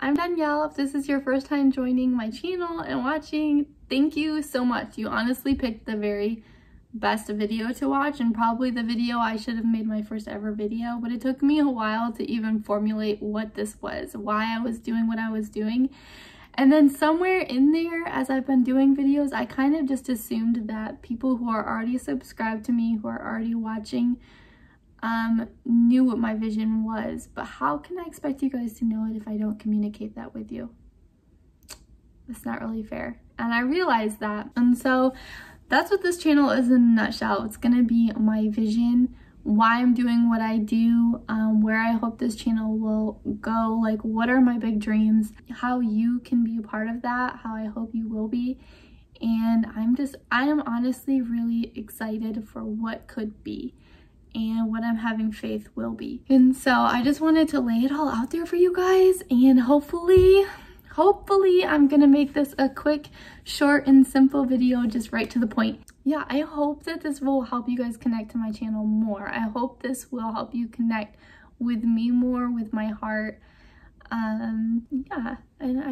I'm Danielle. If this is your first time joining my channel and watching, thank you so much. You honestly picked the very best video to watch, and probably the video I should have made my first ever video, but it took me a while to even formulate what this was, why I was doing what I was doing. And then somewhere in there, as I've been doing videos, I kind of just assumed that people who are already subscribed to me, who are already watching, knew what my vision was. But how can I expect you guys to know it if I don't communicate that with you? It's not really fair. And I realized that. And so that's what this channel is in a nutshell. It's gonna be my vision, why I'm doing what I do, where I hope this channel will go, like what are my big dreams, how you can be a part of that, how I hope you will be. And I am honestly really excited for what could be and what I'm having faith will be. And so I just wanted to lay it all out there for you guys, and hopefully I'm gonna make this a quick, short, and simple video, just right to the point. Yeah, I hope that this will help you guys connect to my channel more. I hope this will help you connect with me more, with my heart. Yeah, and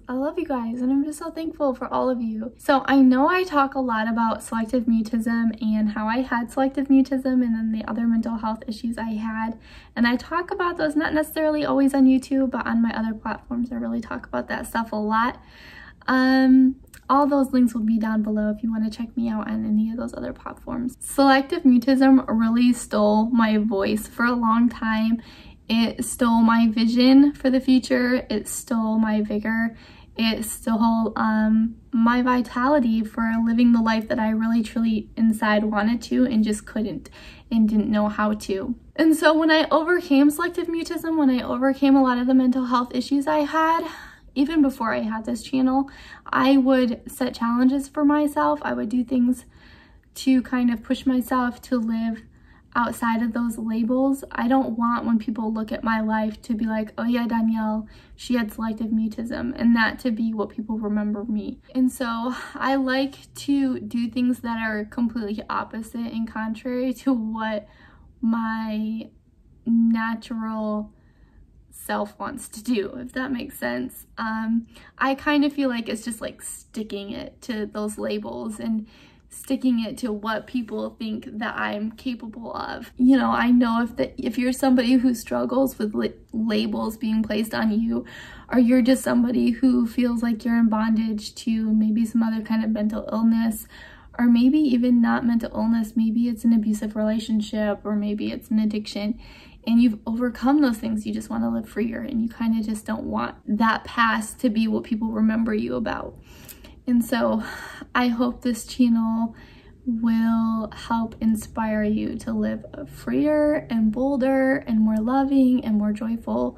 I love you guys, and I'm just so thankful for all of you. So I know I talk a lot about selective mutism and how I had selective mutism and then the other mental health issues I had, and I talk about those not necessarily always on YouTube, but on my other platforms I really talk about that stuff a lot. All those links will be down below if you want to check me out on any of those other platforms. Selective mutism really stole my voice for a long time. It stole my vision for the future. It stole my vigor. It stole my vitality for living the life that I really truly inside wanted to and just couldn't and didn't know how to. And so when I overcame selective mutism, when I overcame a lot of the mental health issues I had, even before I had this channel, I would set challenges for myself. I would do things to kind of push myself to live outside of those labels. I don't want when people look at my life to be like, oh yeah, Danielle, she had selective mutism, and that to be what people remember me. And so I like to do things that are completely opposite and contrary to what my natural self wants to do, if that makes sense. I kind of feel like it's just like sticking it to those labels and sticking it to what people think that I'm capable of. You know, I know if you're somebody who struggles with labels being placed on you, or you're just somebody who feels like you're in bondage to maybe some other kind of mental illness, or maybe even not mental illness, maybe it's an abusive relationship, or maybe it's an addiction, and you've overcome those things, you just want to live freer, and you kind of just don't want that past to be what people remember you about. And so I hope this channel will help inspire you to live freer and bolder and more loving and more joyful,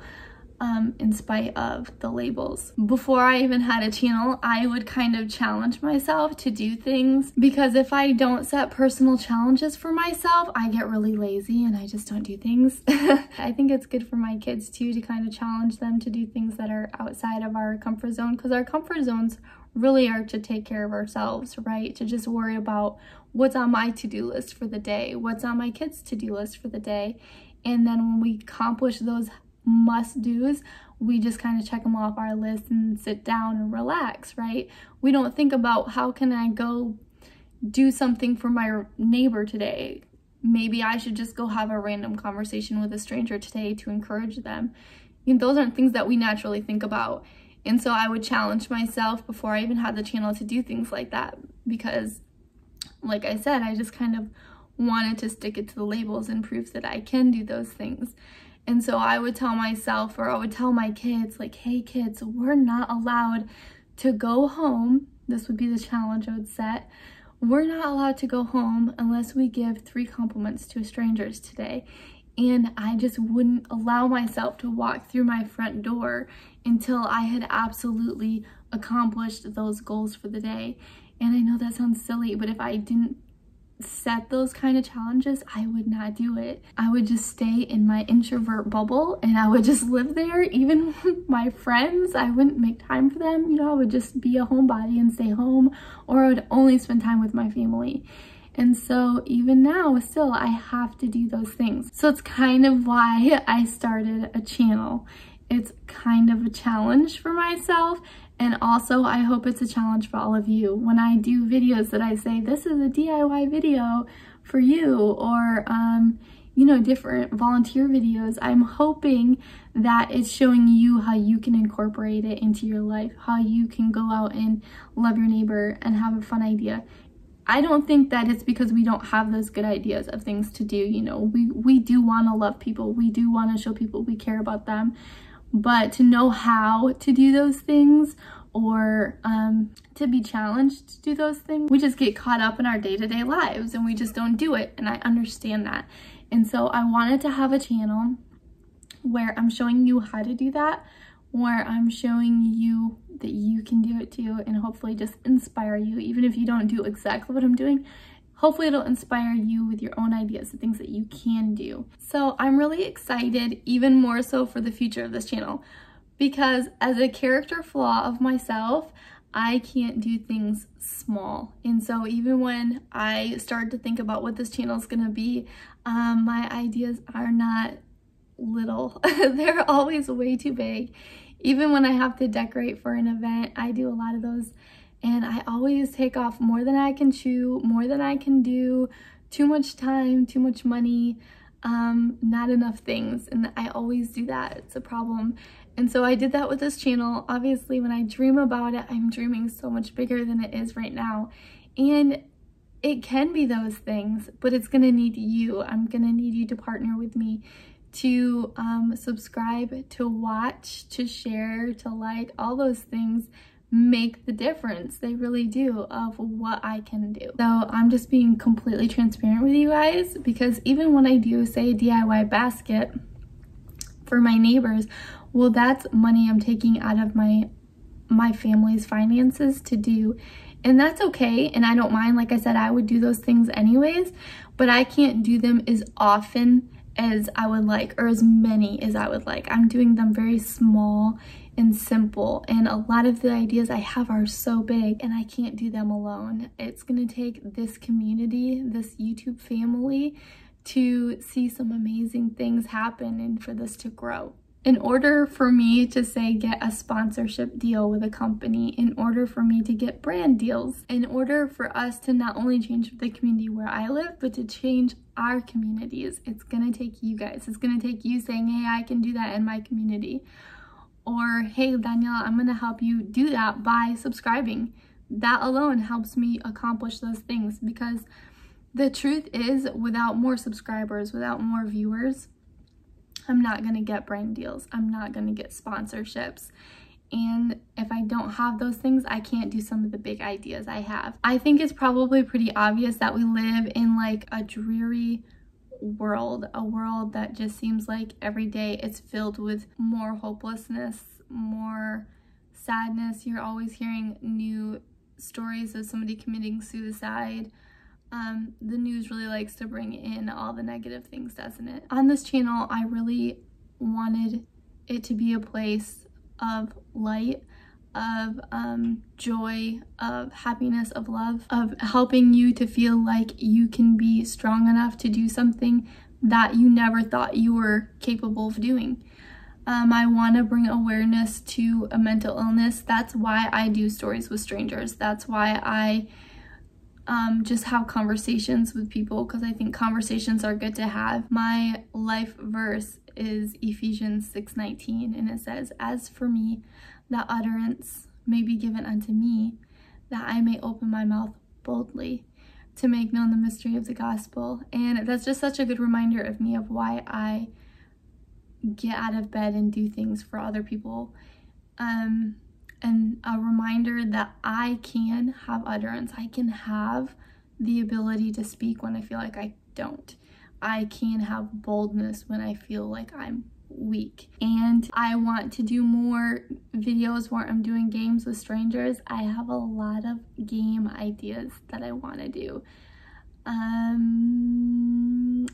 in spite of the labels. Before I even had a channel, I would kind of challenge myself to do things, because if I don't set personal challenges for myself, I get really lazy and I just don't do things. I think it's good for my kids too, to kind of challenge them to do things that are outside of our comfort zone, because our comfort zones really are to take care of ourselves, right? To just worry about what's on my to-do list for the day, what's on my kids' to-do list for the day. And then when we accomplish those must-dos, we just kind of check them off our list and sit down and relax, right? We don't think about, how can I go do something for my neighbor today? Maybe I should just go have a random conversation with a stranger today to encourage them. You know, those aren't things that we naturally think about. And so I would challenge myself before I even had the channel to do things like that, because like I said, I just kind of wanted to stick it to the labels and prove that I can do those things. And so I would tell myself, or I would tell my kids, like, hey kids, we're not allowed to go home. This would be the challenge I would set. We're not allowed to go home unless we give 3 compliments to strangers today. And I just wouldn't allow myself to walk through my front door until I had absolutely accomplished those goals for the day. And I know that sounds silly, but if I didn't set those kind of challenges, I would not do it. I would just stay in my introvert bubble, and I would just live there. Even with my friends, I wouldn't make time for them. You know, I would just be a homebody and stay home, or I would only spend time with my family. And so even now, still, I have to do those things. So it's kind of why I started a channel. it's kind of a challenge for myself, and also I hope it's a challenge for all of you. When I do videos that I say, this is a DIY video for you, or you know, different volunteer videos, I'm hoping that it's showing you how you can incorporate it into your life, how you can go out and love your neighbor and have a fun idea. I don't think that it's because we don't have those good ideas of things to do. You know, we do want to love people. We do want to show people we care about them. But to know how to do those things, or to be challenged to do those things, we just get caught up in our day-to-day lives and we just don't do it. And I understand that. And so I wanted to have a channel where I'm showing you how to do that, where I'm showing you that you can do it too, and hopefully just inspire you. Even if you don't do exactly what I'm doing, hopefully it'll inspire you with your own ideas, the things that you can do. So I'm really excited, even more so for the future of this channel, because as a character flaw of myself, I can't do things small. And so even when I start to think about what this channel is gonna be, my ideas are not little. They're always way too big. Even when I have to decorate for an event, I do a lot of those, and I always take off more than I can chew, more than I can do, too much time, too much money, not enough things, and I always do that. It's a problem. And so I did that with this channel. Obviously, when I dream about it, I'm dreaming so much bigger than it is right now. And it can be those things, but it's gonna need you. I'm gonna need you to partner with me, to subscribe, to watch, to share, to like. All those things make the difference. They really do, of what I can do. So I'm just being completely transparent with you guys, because even when I do, say, a DIY basket for my neighbors, well, that's money I'm taking out of my family's finances to do. And that's okay, and I don't mind. Like I said, I would do those things anyways, but I can't do them as often as I would like, or as many as I would like. I'm doing them very small and simple, and a lot of the ideas I have are so big, and I can't do them alone. It's gonna take this community, this YouTube family, to see some amazing things happen and for this to grow. In order for me to, say, get a sponsorship deal with a company, in order for me to get brand deals, in order for us to not only change the community where I live, but to change our communities, it's gonna take you guys. It's gonna take you saying, hey, I can do that in my community. Or, hey, Danielle, I'm gonna help you do that by subscribing. That alone helps me accomplish those things, because the truth is, without more subscribers, without more viewers, I'm not gonna get brand deals. I'm not gonna get sponsorships. And if I don't have those things, I can't do some of the big ideas I have. I think it's probably pretty obvious that we live in like a dreary world, a world that just seems like every day it's filled with more hopelessness, more sadness. You're always hearing new stories of somebody committing suicide. The news really likes to bring in all the negative things, doesn't it? On this channel, I really wanted it to be a place of light, of joy, of happiness, of love, of helping you to feel like you can be strong enough to do something that you never thought you were capable of doing. I want to bring awareness to a mental illness. That's why I do stories with strangers. That's why I just have conversations with people, because I think conversations are good to have. My life verse is Ephesians 6:19, and it says, as for me, that utterance may be given unto me, that I may open my mouth boldly to make known the mystery of the gospel. And that's just such a good reminder of me, of why I get out of bed and do things for other people. And a reminder that I can have utterance. I can have the ability to speak when I feel like I don't. I can have boldness when I feel like I'm weak. And I want to do more videos where I'm doing games with strangers. I have a lot of game ideas that I want to do.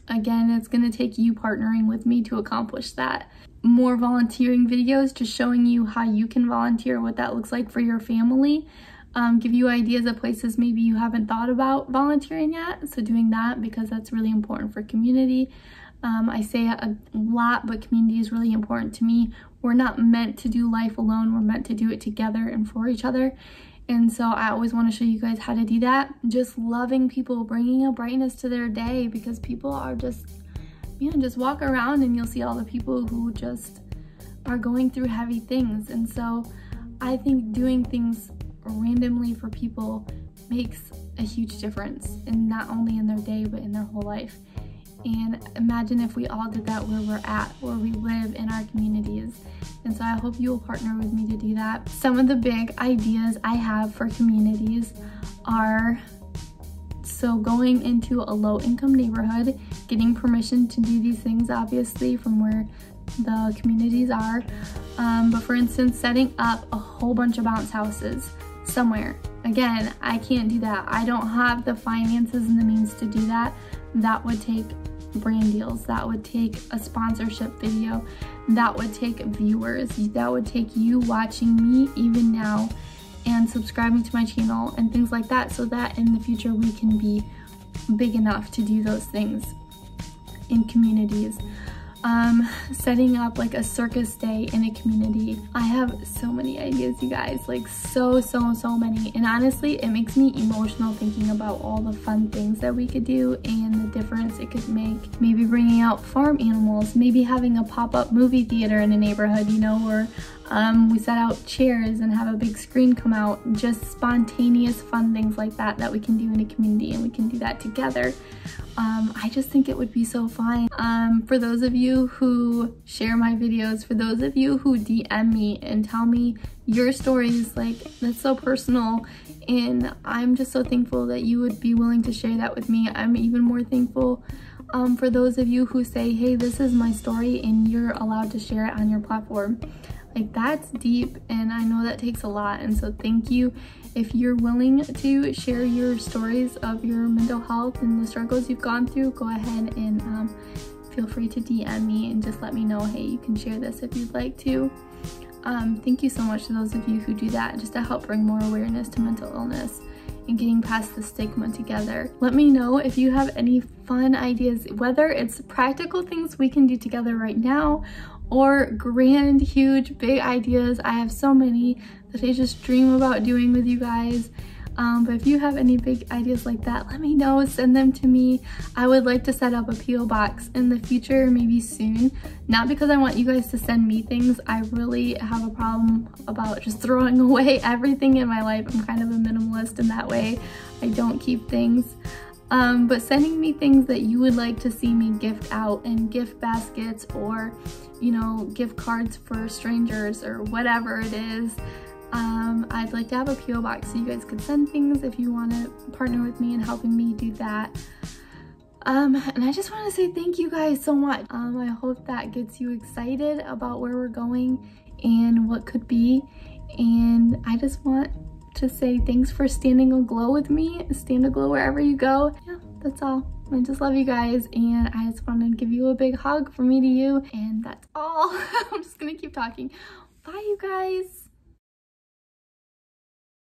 Again, it's going to take you partnering with me to accomplish that. More volunteering videos, just showing you how you can volunteer, what that looks like for your family. Give you ideas of places maybe you haven't thought about volunteering yet. So doing that, because that's really important for community. I say a lot, but community is really important to me. We're not meant to do life alone. We're meant to do it together and for each other. And so I always want to show you guys how to do that. Just loving people, bringing a brightness to their day, because people are just, just walk around and you'll see all the people who just are going through heavy things. And so I think doing things randomly for people makes a huge difference, and not only in their day, but in their whole life. And imagine if we all did that where we're at, where we live in our communities. And so I hope you will partner with me to do that. Some of the big ideas I have for communities are, so going into a low-income neighborhood, getting permission to do these things, obviously, from where the communities are. But for instance, setting up a whole bunch of bounce houses somewhere. Again, I can't do that. I don't have the finances and the means to do that. That would take brand deals. That would take a sponsorship video. That would take viewers. That would take you watching me even now and subscribing to my channel and things like that, so that in the future we can be big enough to do those things in communities. Setting up like a circus day in a community. I have so many ideas, you guys, like so many. And honestly, it makes me emotional thinking about all the fun things that we could do and the difference it could make. Maybe bringing out farm animals, maybe having a pop-up movie theater in a neighborhood, where we set out chairs and have a big screen come out. Just spontaneous fun things like that we can do in a community, and we can do that together. I just think it would be so fun. For those of you who share my videos, for those of you who DM me and tell me your stories, like, that's so personal, and I'm just so thankful that you would be willing to share that with me. I'm even more thankful for those of you who say, hey, this is my story, and you're allowed to share it on your platform. Like, that's deep, and I know that takes a lot, and so thank you. If you're willing to share your stories of your mental health and the struggles you've gone through, go ahead and feel free to DM me and just let me know, hey, you can share this if you'd like to. Thank you so much to those of you who do that, just to help bring more awareness to mental illness and getting past the stigma together. Let me know if you have any fun ideas, whether it's practical things we can do together right now, or grand, huge, big ideas. I have so many that I just dream about doing with you guys. But if you have any big ideas like that, let me know, send them to me. I would like to set up a P.O. box in the future, maybe soon. Not because I want you guys to send me things. I really have a problem about just throwing away everything in my life. I'm kind of a minimalist in that way. I don't keep things. But sending me things that you would like to see me gift out in gift baskets, or, gift cards for strangers, or whatever it is. I'd like to have a P.O. box so you guys could send things if you want to partner with me in helping me do that. And I just want to say thank you guys so much. I hope that gets you excited about where we're going and what could be. And I just want to say thanks for standing aglow with me. Stand aglow wherever you go. Yeah, that's all. I just love you guys, and I just want to give you a big hug from me to you, and that's all. I'm just gonna keep talking. Bye, you guys.